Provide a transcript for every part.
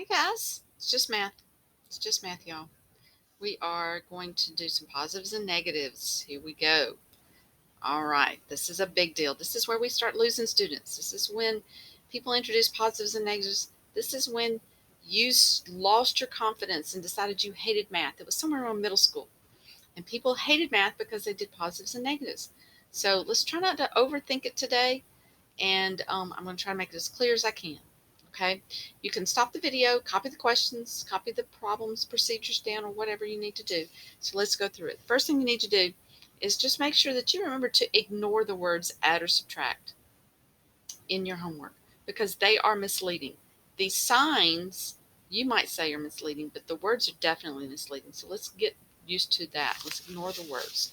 guys, it's just math. It's just math, y'all. We are going to do some positives and negatives. Here we go. All right, this is a big deal. This is where we start losing students. This is when people introduce positives and negatives. This is when you lost your confidence and decided you hated math. It was somewhere around middle school. And people hated math because they did positives and negatives. So let's try not to overthink it today. And I'm going to try to make it as clear as I can. Okay, you can stop the video, copy the questions, copy the problems, procedures down, or whatever you need to do. So let's go through it. First thing you need to do is just make sure that you remember to ignore the words add or subtract in your homework because they are misleading. These signs you might say are misleading, but the words are definitely misleading. So let's get used to that. Let's ignore the words.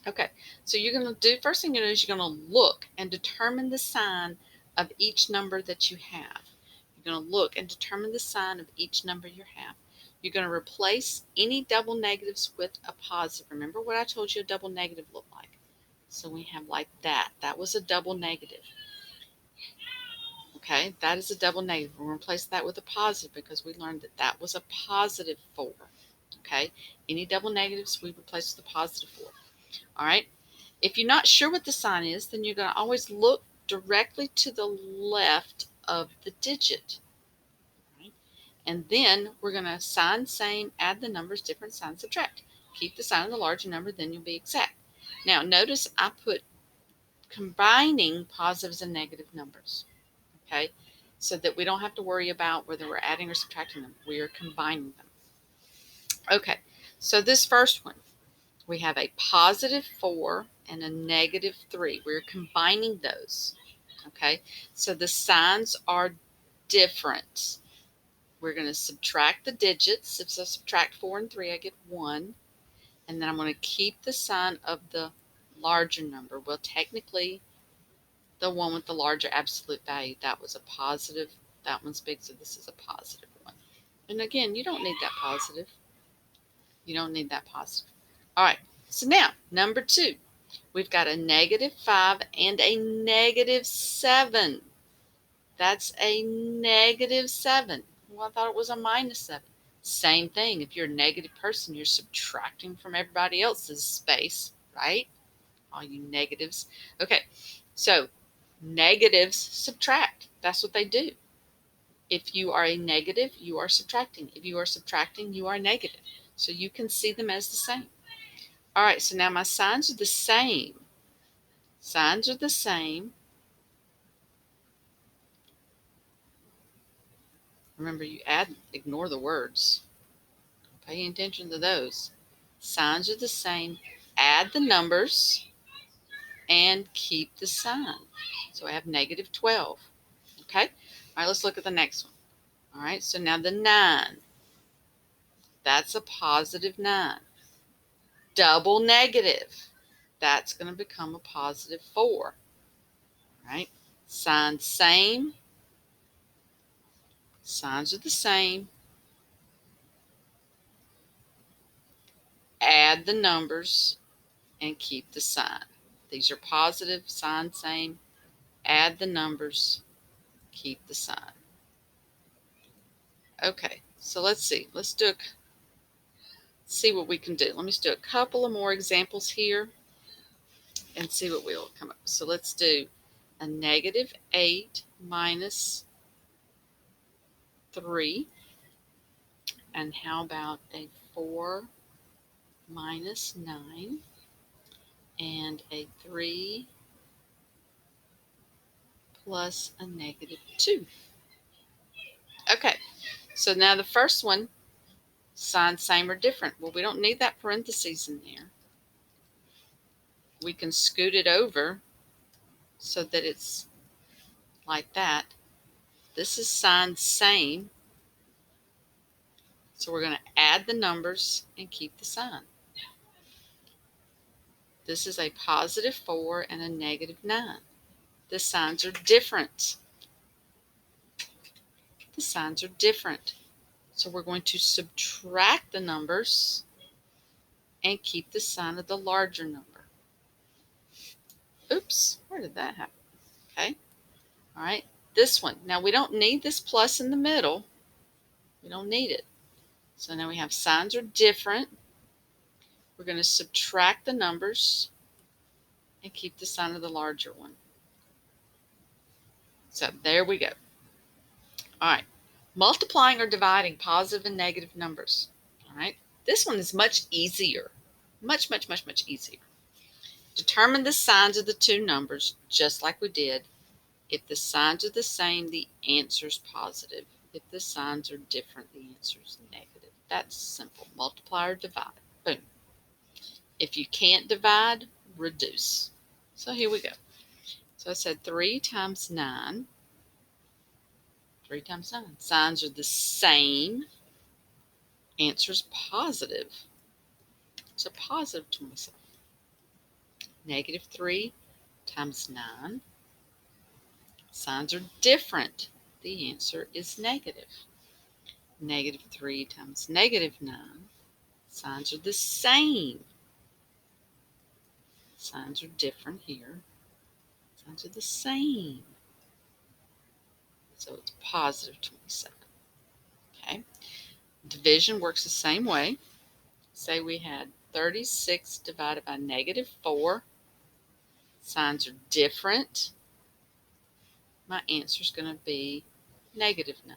Okay, so you're going to do, first thing you do is you're going to look and determine the sign of each number that you have. You're going to look and determine the sign of each number you have. You're going to replace any double negatives with a positive. Remember what I told you a double negative looked like. So we have like that. That was a double negative. Okay, that is a double negative. We'll replace that with a positive because we learned that that was a positive 4. Okay, any double negatives we replace with a positive 4. All right. If you're not sure what the sign is, then you're going to always look directly to the left of the digit. Right? And then we're going to sign same, add the numbers, different sign, subtract. Keep the sign of the larger number, then you'll be exact. Now notice I put combining positives and negative numbers. Okay, so that we don't have to worry about whether we're adding or subtracting them. We are combining them. Okay, so this first one, we have a positive 4 and a negative 3. We're combining those. Okay, so the signs are different. We're going to subtract the digits. If I subtract 4 and 3, I get 1. And then I'm going to keep the sign of the larger number. Well, technically, the one with the larger absolute value, that was a positive. That one's big, so this is a positive one. And again, you don't need that positive. You don't need that positive. All right, so now, number 2. We've got a negative 5 and a negative 7. That's a negative 7. Well, I thought it was a minus 7. Same thing. If you're a negative person, you're subtracting from everybody else's space, right? All you negatives. Okay, so negatives subtract. That's what they do. If you are a negative, you are subtracting. If you are subtracting, you are negative. So you can see them as the same. All right, so now my signs are the same. Signs are the same. Remember, you ignore the words. Pay attention to those. Signs are the same. Add the numbers and keep the sign. So I have negative 12. Okay? All right, let's look at the next one. All right, so now the 9. That's a positive 9. Double negative. That's going to become a positive 4. All right? Signs same. Signs are the same. Add the numbers and keep the sign. These are positive, sign same. Add the numbers, keep the sign. Okay, so let's see. Let's see what we can do. Let me just do a couple of more examples here and see what we'll come up with. So let's do a negative 8 minus 3. And how about a 4 minus 9 and a 3 plus a negative 2. Okay, so now the first one, signs same or different. Well, we don't need that parentheses in there. We can scoot it over so that it's like that. This is sign same. So we're going to add the numbers and keep the sign. This is a positive 4 and a negative 9. The signs are different. The signs are different. So we're going to subtract the numbers and keep the sign of the larger number. Oops, where did that happen? Okay. All right. This one. Now we don't need this plus in the middle. We don't need it. So now we have signs are different. We're going to subtract the numbers and keep the sign of the larger one. So there we go. All right. Multiplying or dividing positive and negative numbers. All right. This one is much easier. Much, much, much, much easier. Determine the signs of the two numbers, just like we did. If the signs are the same, the answer is positive. If the signs are different, the answer is negative. That's simple. Multiply or divide. Boom. If you can't divide, reduce. So here we go. So I said 3 times 9. 3 times 9. Signs are the same. Answer is positive. So positive 27. Negative 3 times 9. Signs are different. The answer is negative. Negative 3 times negative 9. Signs are the same. Signs are different here. Signs are the same. So it's positive 27. Okay. Division works the same way. Say we had 36 divided by negative 4. Signs are different. My answer is going to be negative 9.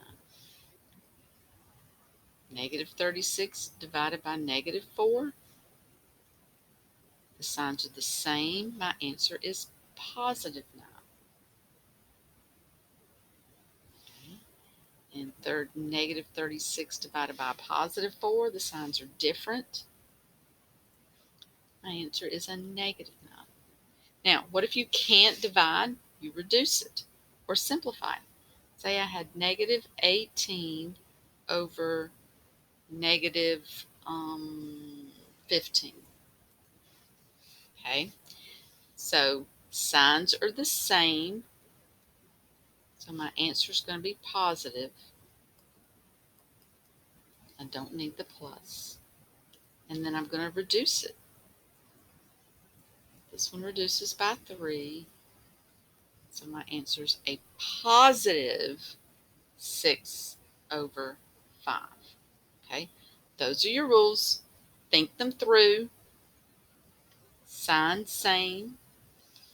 Negative 36 divided by negative 4. The signs are the same. My answer is positive 9. Okay. And negative 36 divided by positive 4. The signs are different. My answer is a negative 9. Now, what if you can't divide? You reduce it or simplify it. Say I had negative 18 over negative 15. Okay, so signs are the same. So my answer is going to be positive. I don't need the plus. And then I'm going to reduce it. This one reduces by 3. So my answer is a positive 6 over 5. Okay, those are your rules. Think them through. Signs same.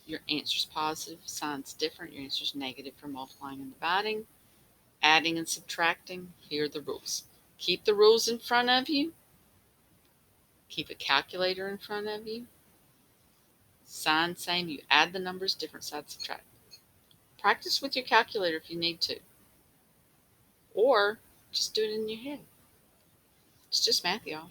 Your answer is positive. Signs different. Your answer is negative for multiplying and dividing. Adding and subtracting. Here are the rules. Keep the rules in front of you. Keep a calculator in front of you. Sign same. You add the numbers, different sides subtract. Practice with your calculator if you need to. Or just do it in your head. It's just math, y'all.